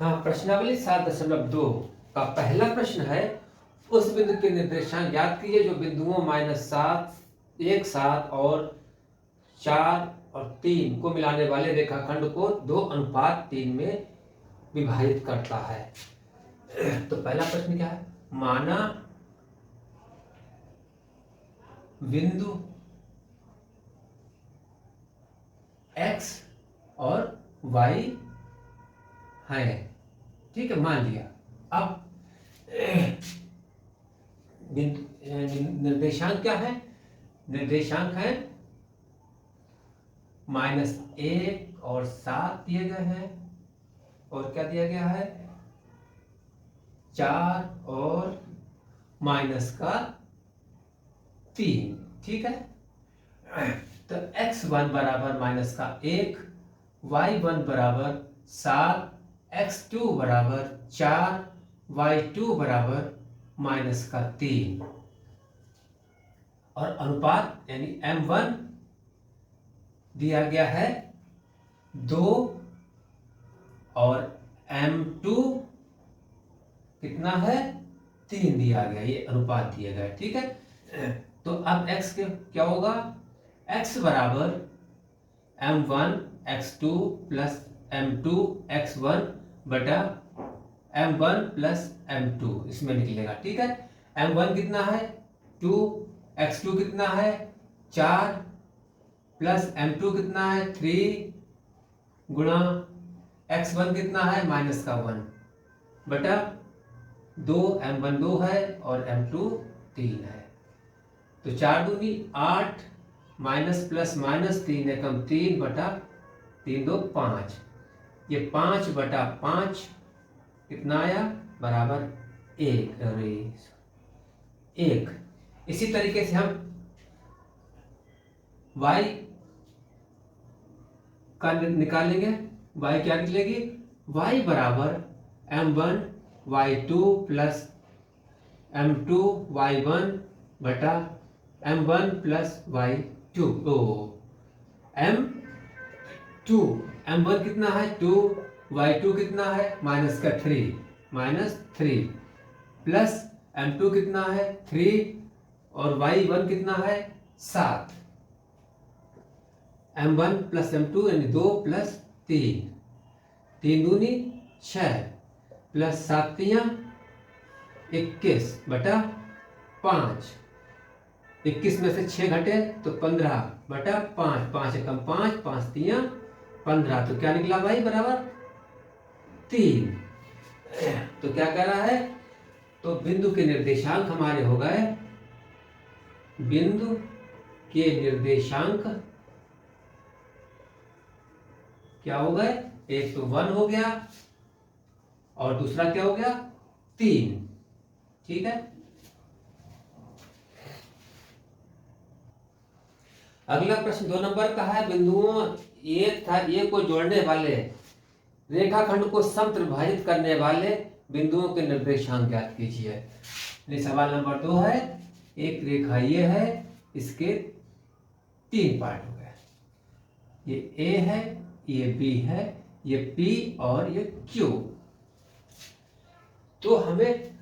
हाँ, प्रश्नावली 7.2 का पहला प्रश्न है, उस बिंदु के निर्देशांक ज्ञात कीजिए जो बिंदुओं -7, 1, 7 और 4 और 3 को मिलाने वाले रेखाखंड को 2:3 में विभाजित करता है। तो पहला प्रश्न क्या है? माना बिंदु x और y है, ठीक है, मान लिया। अब निर्देशांक क्या है? निर्देशांक है -1 और 7 दिए गए हैं, और क्या दिया गया है? 4 और -3, ठीक है। तो x1 बराबर -1, y1 बराबर 7, x2 बराबर 4, y2 बराबर -3, और अनुपात यानी m1 दिया गया है 2 और m2 कितना है? 3 दिया गया, ये अनुपात दिया गया, ठीक है। तो अब x के क्या होगा? x बराबर m1 x2 plus m2 x1 बटा m1 प्लस m2, इसमें निकलेगा, ठीक है। m1 कितना है? 2, x2 कितना है? 4 प्लस m2 कितना है? 3 गुणा x1 कितना है? -1 बटा 2, m1 2 है और m2 3 है। तो 4 दूनी 8, माइनस प्लस माइनस 3 एकम 3 बटा 3 2 5, ये 5 बटा 5 कितना आया? बराबर 1। अरे 1। इसी तरीके से हम y का निकालेंगे। y क्या निकलेगी? y बराबर m1 y2 plus m2 y1 बटा m1 plus y2। m2 m1 कितना है? 2, y2 कितना है? -3 प्लस m2 कितना है? 3 और y1 कितना है? 7। m1 प्लस m2 यानी 2 प्लस 3, 3 दूनी 6 प्लस 7 तियां 21 बटा 5, 21 में से 6 घटे तो 15 बटा 5, 5 एकम 5, 5 तियां 15। तो क्या निकला भाई? बराबर 3। तो क्या कह रहा है? तो बिंदु के निर्देशांक हमारे हो गए, बिंदु के निर्देशांक क्या हो गए? एक तो 1 हो गया और दूसरा क्या हो गया? 3, ठीक है। अगला प्रश्न 2 नंबर का है, बिंदुओं एक था ए को जोड़ने वाले रेखाखंड को समत्रिभाजित करने वाले बिंदुओं के निर्देशांक ज्ञात कीजिए। सवाल नंबर 2 है, एक रेखा ये है, इसके 3 पार्ट हो गए, ये ए है, ये बी है, ये पी और ये क्यू। तो हमें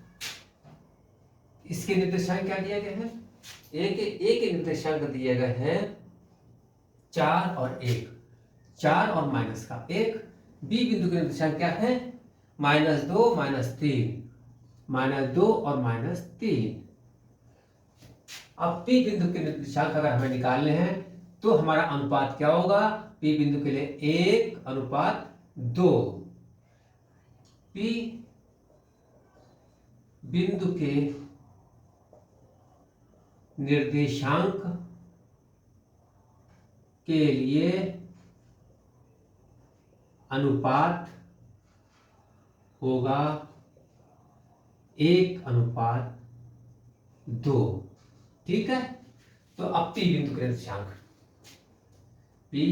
इसके निर्देशांक क्या दिए गए हैं? ए के निर्देशांक दिए गए हैं 4 और 1, 4 और -1। बी बिंदु के निर्देशांक क्या है? -2 -3, -2 और -3। अब पी बिंदु के निर्देशांक अगर हमें निकालने हैं तो हमारा अनुपात क्या होगा? पी बिंदु के लिए 1:2। पी बिंदु के निर्देशांक के लिए अनुपात होगा 1:2, ठीक है। तो अब पी बिंदु के निर्देशांक, पी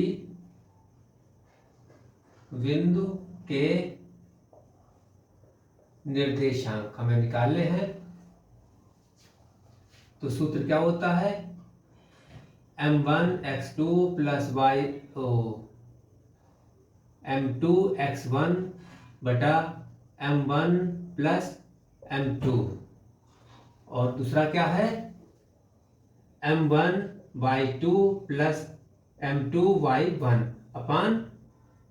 बिंदु के निर्देशांक हमें निकालने हैं। तो सूत्र क्या होता है? m1 x2 plus m2 x1 बटा M1 प्लस M2, और दूसरा क्या है M1/2 प्लस M2/1 अपान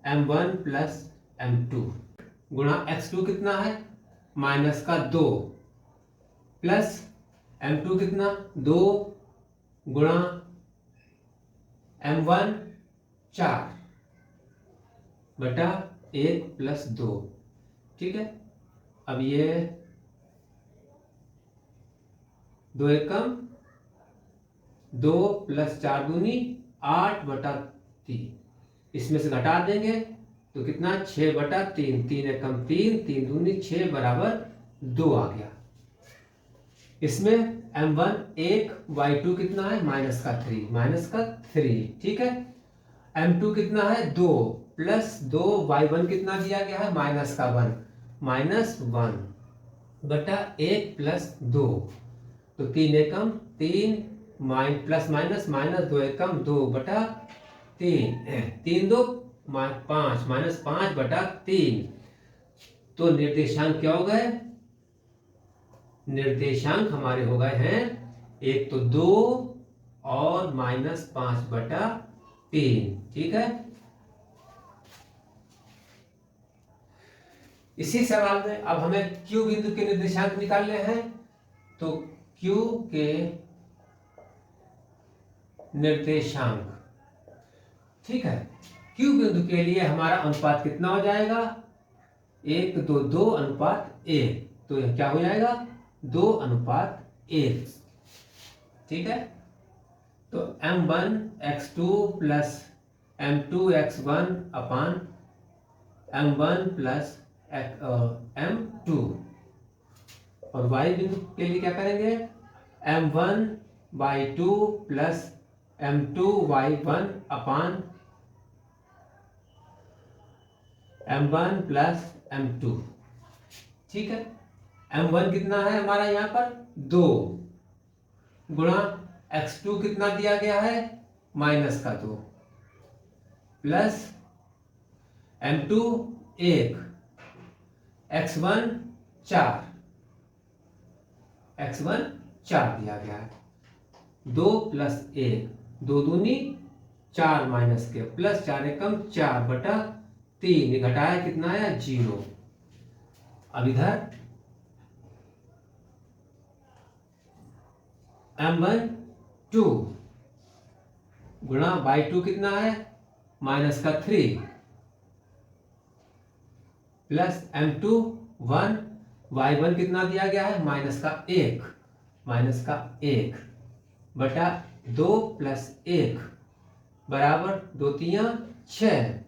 M1 प्लस M2 गुणा x2 कितना है -2 प्लस M2 कितना 2 गुणा M1 4 बटा 1 प्लस 2। ठीक है, अब ये 2 एकम 2 प्लस 4 दूनी 8 बटा 3, इसमें से घटा देंगे तो कितना 6 बटा 3, 3 एकम 3, 3 दूनी 6 बराबर 2 आ गया। इसमें M1 1/2 कितना है -3, ठीक है। M2 कितना है 2 प्लस 2/1 कितना दिया गया है -1 बटा 1 प्लस 2, तो 3 एकम 3 प्लस माइनस -2 एकम 2 बटा 3, 3 2 5 -5 बटा 3। तो निर्देशांक क्या हो गए, निर्देशांक हमारे हो गए हैं एक तो 2 और -5 बटा 3। ठीक है, इसी सवाल में अब हमें Q बिंदु के निर्देशांक निकालने हैं। तो Q के निर्देशांक, ठीक है, Q बिंदु के लिए हमारा अनुपात कितना हो जाएगा 1:2:1, तो यह क्या हो जाएगा 2:1। ठीक है, तो M1x2 प्लस M2x1 अपान M1 प्लस M2, और y बिंदु के लिए क्या करेंगे M1/2 प्लस M2/1 अपान M1 प्लस M2। ठीक है, M1 कितना है हमारा यहाँ पर 2 गुणा x2 कितना दिया गया है -2 प्लस M2 1, x1 4 दिया गया है। 2 प्लस 1 2 दूनी 4 माइनस के प्लस 4 एकम 4 बटा 3, घटाया कितना आया 0। अब इधर M1 2 गुणा y2 कितना है -3 प्लस M2 1, y1 कितना दिया गया है -1 बटा 2 प्लस 1 बराबर 2 3 6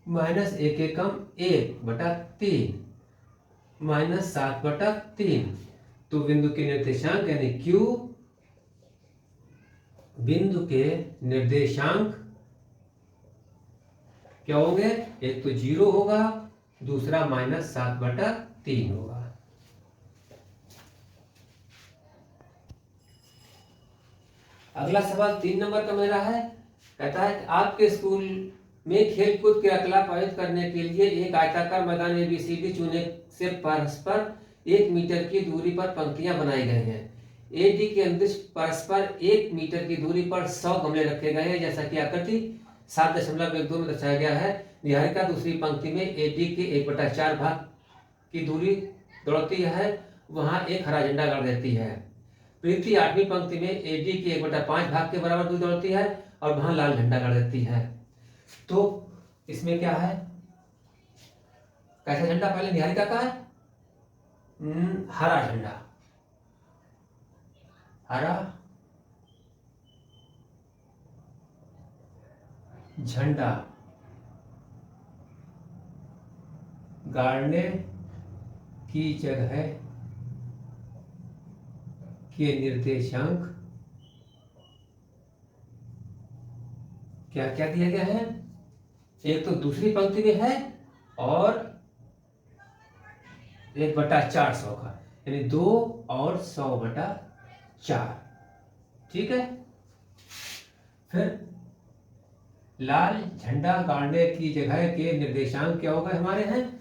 -1 एकम 1 बटा 3 -7 बटा 3। तो बिंदु के निर्देशांक यानी Q बिंदु के निर्देशांक क्या होंगे, एक तो 0 होगा, दूसरा -7 बटा 3 होगा। अगला सवाल 3 नंबर का मेरा है, कहता है कि आपके स्कूल में खेल कूद क्रियाकलाप आयोजित करने के लिए एक आयताकार मैदान ABCD चुने से परस्पर 1 मीटर की दूरी पर पंक्तियां बनाई गई हैं। AD के अंदर परस्पर 1 मीटर की दूरी पर 100 गमले रखे गए हैं, जैसा कि आकृति 7.12 में दर्शाया गया है। निहारिका दूसरी पंक्ति में AD के 1/4 भाग की दूरी दौड़ती है, वहां एक हरा झंडा गाड़ देती है। प्रीति 8वीं पंक्ति में AD के 1/5 भाग के बराबर दूरी दौड़ती है और वहां लाल झंडा गाड़ देती है। तो इसमें क्या है, कैसा झंडा पहले निहारिका का है हरा झंडा, हरा झंडा गाड़ने की जगह के निर्देशांक क्या क्या दिया गया है, एक तो दूसरी पंक्ति में है और 1/400 का, यानी 2 और 100/4। ठीक है, फिर लाल झंडा गाड़ने की जगह के निर्देशांक क्या हो गए हमारे हैं,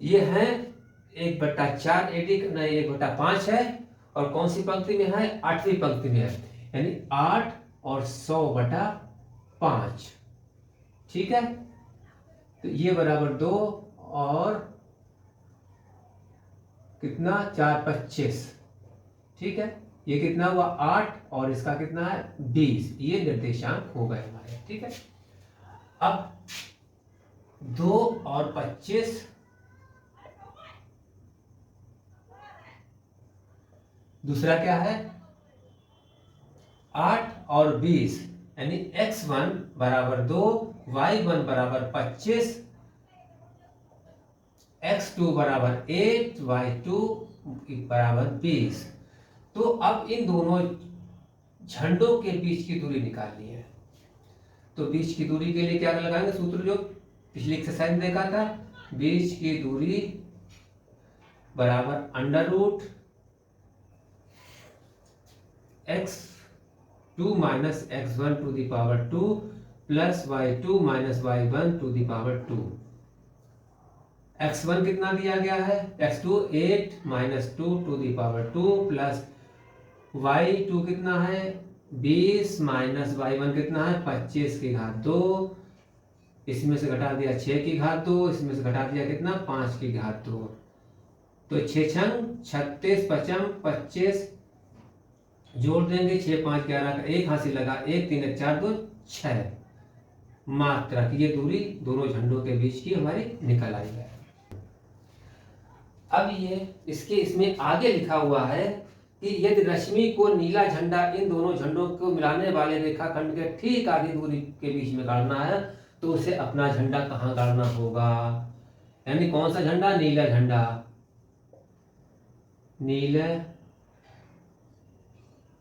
ये हैं 1/4 AD नहीं 1/5 है, और कौन सी पंक्ति में है, 8वीं पंक्ति में है, यानी 8 और 100/5। ठीक है, तो ये बराबर 2 और कितना 4×25। ठीक है, ये कितना हुआ 8 और इसका कितना है 20, ये निर्देशांक हो गए हमारे। ठीक है, अब 2 और 25 दूसरा क्या है 8 और 20, यानी x1 बराबर 2, y1 बराबर 25, x2 बराबर 8, y2 बराबर 20। तो अब इन दोनों झंडों के बीच की दूरी निकालनी है। तो बीच की दूरी के लिए क्या लगाएंगे, सूत्र जो पिछली एक्सरसाइज में देखा था, बीच की दूरी बराबर √x2 minus x1 to the power 2 plus y2 minus y1 to the power 2। x1 कितना दिया गया है, x2 8 minus 2 to the power 2 plus y2 कितना है 20 माइनस y1 कितना है 25 की घात 2, इसमें से घटा दिया 6 की घात 2, इसमें से घटा दिया कितना 5 की घात 2, तो 6 छंग 36 पचम 25 जोड़ देंगे 6 5 11 का 1 हासिल लगा 1 3 1 4 2 6 मात्रक ये दूरी दोनों झंडों के बीच की हमारी निकल आई है। अब ये इसमें आगे लिखा हुआ है कि यदि रश्मि को नीला झंडा इन दोनों झंडों को मिलाने वाले रेखाखंड के ठीक आधी दूरी के बीच में गाड़ना है, तो उसे अपना झंडा कहाँ गाड़ना होगा, यानी कौन सा झंडा, नीला झंडा, नीले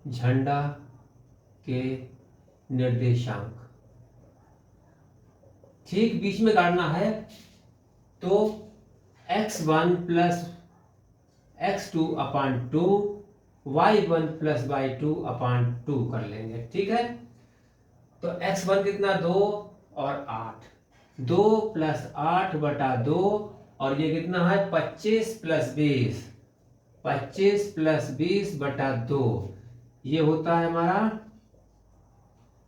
झंडा के निर्देशांक ठीक बीच में गाड़ना है, तो x1 plus x2/2 y1 plus y2/2 कर लेंगे। ठीक है, तो x1 कितना 2 और 8, 2 + 8/2 और ये कितना है 25 + 20, 25 + 20/2, ये होता है हमारा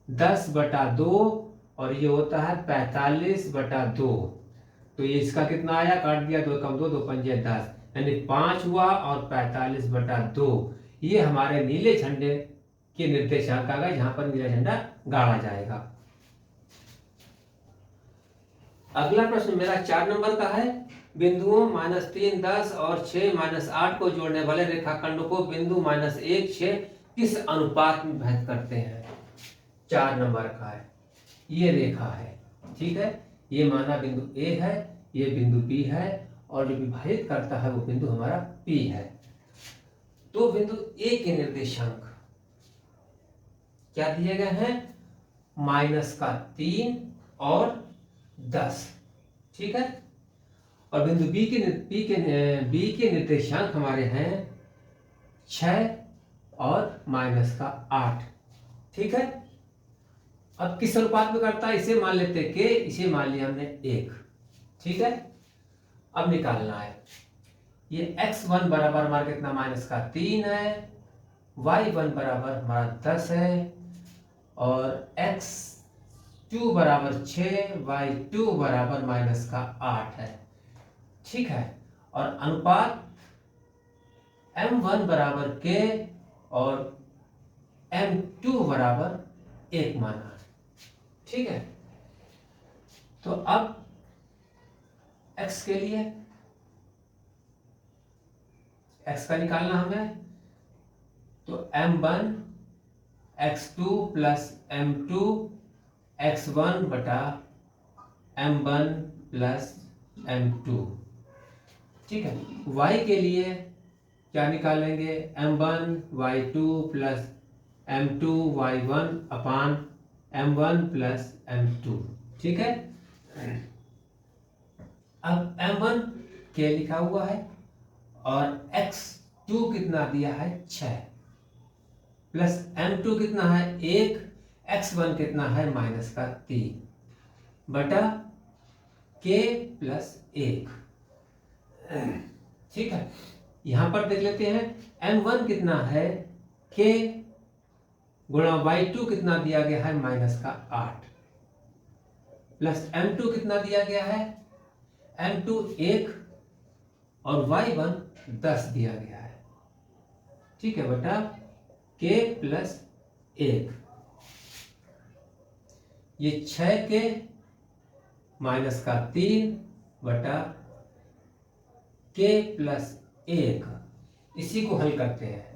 10/2 और ये होता है 45/2। तो ये इसका कितना आया, काट दिया 2 कम 2 2 पंजे 10, यानी 5 हुआ और 45/2 ये हमारे नीले झंडे के निर्देशांक आ गए, जहां पर नीला झंडा गाड़ा जाएगा। अगला प्रश्न मेरा 4 नंबर का है, बिंदुओं -3 10 और 6 -8 को जोड़ने वाले रेखाखंड को बिंदु -1 6 किस अनुपात में भेद करते हैं। 4 नंबर का है, ये रेखा है। ठीक है, ये माना बिंदु A है, ये बिंदु B है, और जो विभाजित करता है वो बिंदु हमारा P है। तो बिंदु A के निर्देशांक क्या दिए गए हैं, -3 और 10। ठीक है, और बिंदु B के निर्देशांक हमारे हैं 6 और -8। ठीक है, अब किस अनुपात में करता है, इसे मान लेते के, इसे मान लिया हमने 1। ठीक है, अब निकालना है, ये x1 बराबर हमारा कितना -3 है, y1 बराबर हमारा 10 है, और x2 बराबर 6, y2 बराबर -8 है। ठीक है, और अनुपात m1 बराबर k और m2 बराबर 1 माना है। ठीक है, तो अब x के लिए x का निकालना हमें, तो m1 x2 plus m2 x1 बटा m1 प्लस m2। ठीक है, y के लिए क्या निकालेंगे, m1 y2 plus m2 y1 अपान m1 प्लस m2। ठीक है, अब m1 के लिखा हुआ है और x2 कितना दिया है 6, प्लस m2 कितना है 1, x1 कितना है -3। बटा के प्लस 1। ठीक है, यहां पर देख लेते हैं m1 कितना है, k गुणा y2 कितना दिया गया है -8, प्लस m2 कितना दिया गया है, m2 1 और y1 10 दिया गया है। ठीक है, बटा k प्लस 1, ये 6k -3 बटा k प्लस 1, इसी को हल करते हैं।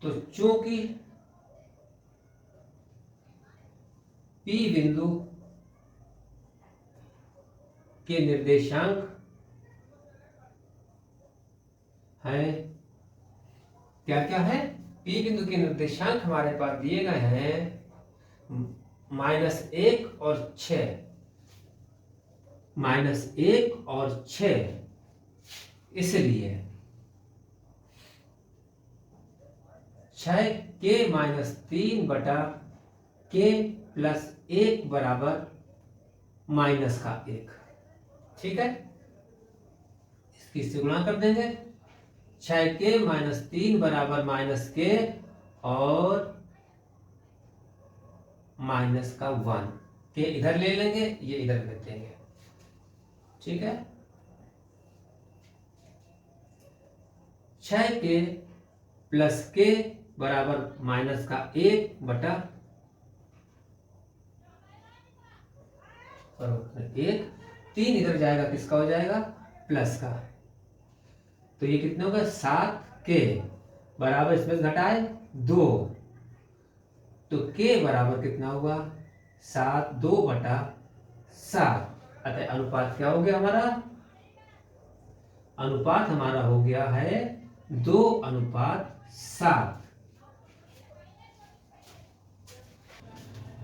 तो चूंकि P बिंदु के निर्देशांक है, क्या क्या है, P बिंदु के निर्देशांक हमारे पास दिए गए हैं -1 और 6, -1 और 6, इसलिए 6k -3 बटा k प्लस 1 बराबर -1। ठीक है, इसकी से गुणा कर देंगे, 6k -3 बराबर -k और -1, के इधर ले लेंगे, ये इधर रख देंगे। ठीक है, 6k प्लस k बराबर -1 बटा 1, 3 इधर जाएगा, किसका हो जाएगा, प्लस का। तो ये कितने होगा, 7k बराबर, इसमें घटाए 2, तो k बराबर कितना होगा, 7, 2 बटा 7। अतः अनुपात क्या हो गया हमारा, अनुपात हमारा हो गया है 2:7।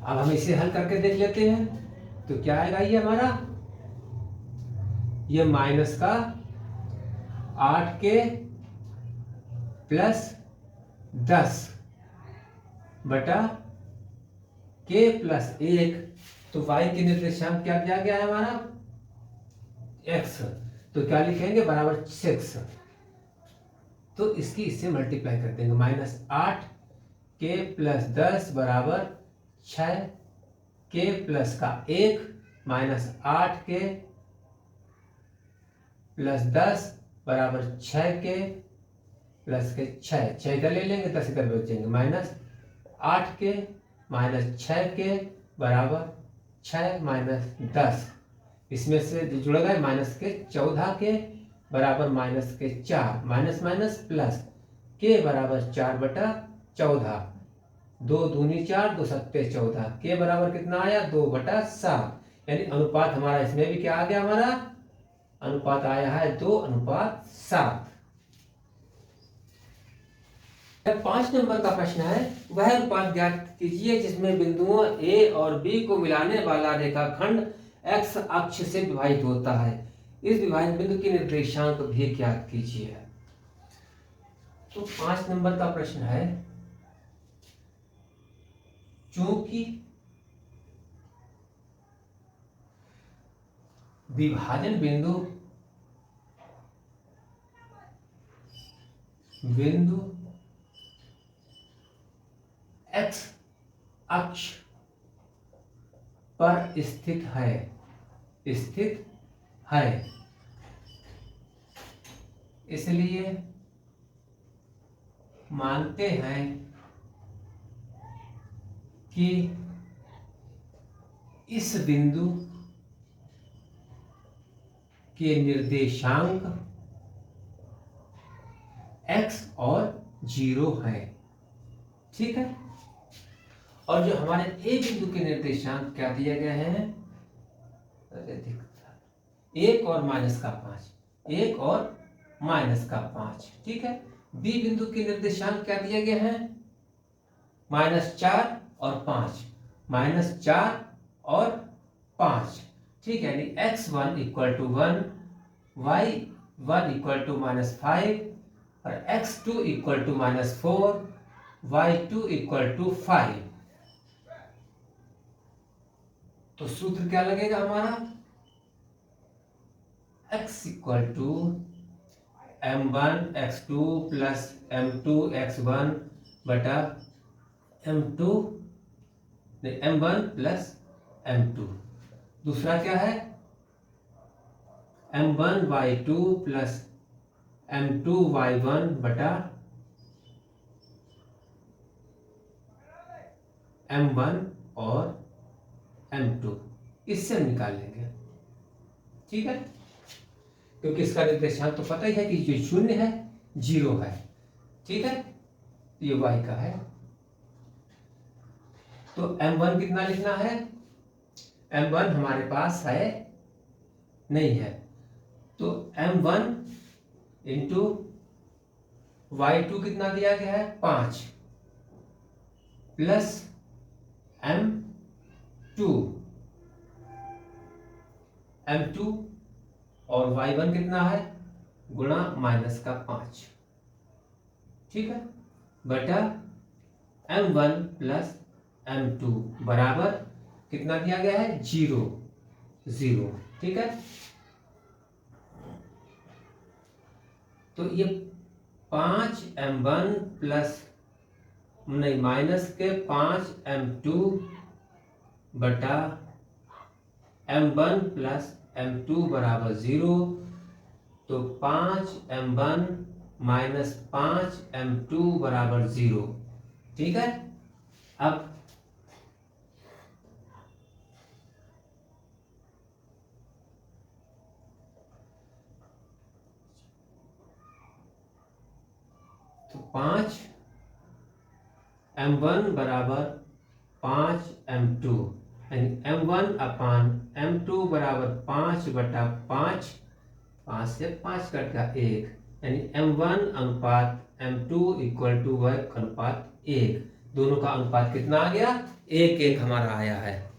अब हम इसे हल करके देख लेते हैं, तो क्या आएगा ये हमारा, ये -8k प्लस 10 बटा k प्लस 1, तो y के निर्देशांक क्या दिया गया है हमारा, x, तो क्या लिखेंगे, बराबर 6। तो इसकी इससे मल्टीप्लाई कर देंगे, -8k प्लस 10 बराबर 6k प्लस का 1 -8k प्लस 10 बराबर 6k प्लस के 6 इधर ले लेंगे, 10 इधर बचेंगे, -8k -6k बराबर 6 -10, इसमें से जुड़ गए -14k बराबर -4, माइनस माइनस प्लस k बराबर 4 बटा 14, 2 दूनी 4, 2 सत्ते 14, k बराबर कितना आया, 2 बटा 7। यानी अनुपात हमारा इसमें भी क्या आ गया, हमारा अनुपात आया है 2:7। 5 नंबर का प्रश्न है, वह अनुपात ज्ञात कीजिए जिसमें बिंदुओं A और B को मिलाने वाला रेखाखंड x अक्ष से विभाजित होता है, इस विभाजन बिंदु की निर्देशांक भी ज्ञात कीजिए। तो 5 नंबर का प्रश्न है, चूंकि विभाजन बिंदु x अक्ष पर स्थित है, इसलिए मानते हैं कि इस बिंदु के निर्देशांक x और 0 है। ठीक है, और जो हमारे a बिंदु के निर्देशांक क्या दिए गए हैं, 1 और -5, 1 और -5। ठीक है, b बिंदु के निर्देशांक क्या दिए गए हैं, -4 और 5, -4 और 5। ठीक है, यानी x1 = 1, y1 = -5 और x2 = -4, y2 = 5। तो सूत्र क्या लगेगा हमारा, x equal to m1 x2 plus m2 x1 बटा m2 m1 प्लस m2। दूसरा क्या है, m1 y2 plus m2 y1 बटा m1 और m2। इससे हम निकाल लेंगे, ठीक है, क्योंकि इसका निर्देशांक तो पता ही है कि ये 0 है 0 है, ठीक है, ये y का है। तो m1 कितना लिखना है, m1 हमारे पास है नहीं है, तो m1 इंटू y2 कितना दिया गया है 5 प्लस m2 और y1 कितना है गुणा माइनस का 5, ठीक है, बटा m1 प्लस m2 बराबर कितना दिया गया है 0 0, ठीक है। तो ये 5m1 प्लस नहीं माइनस के 5m2 बटा m1 प्लस m2 बराबर 0, तो 5m1 माइनस 5m2 बराबर 0, ठीक है। अब तो 5m1 बराबर 5m2 यानी m1 अपान m2 बराबर 5 बटा 5, 5 से 5 कट का 1, यानी m1 अनुपात m2 इक्वल टू 1 अनुपात 1। दोनों का अनुपात कितना आ गया 1 1 हमारा आया है।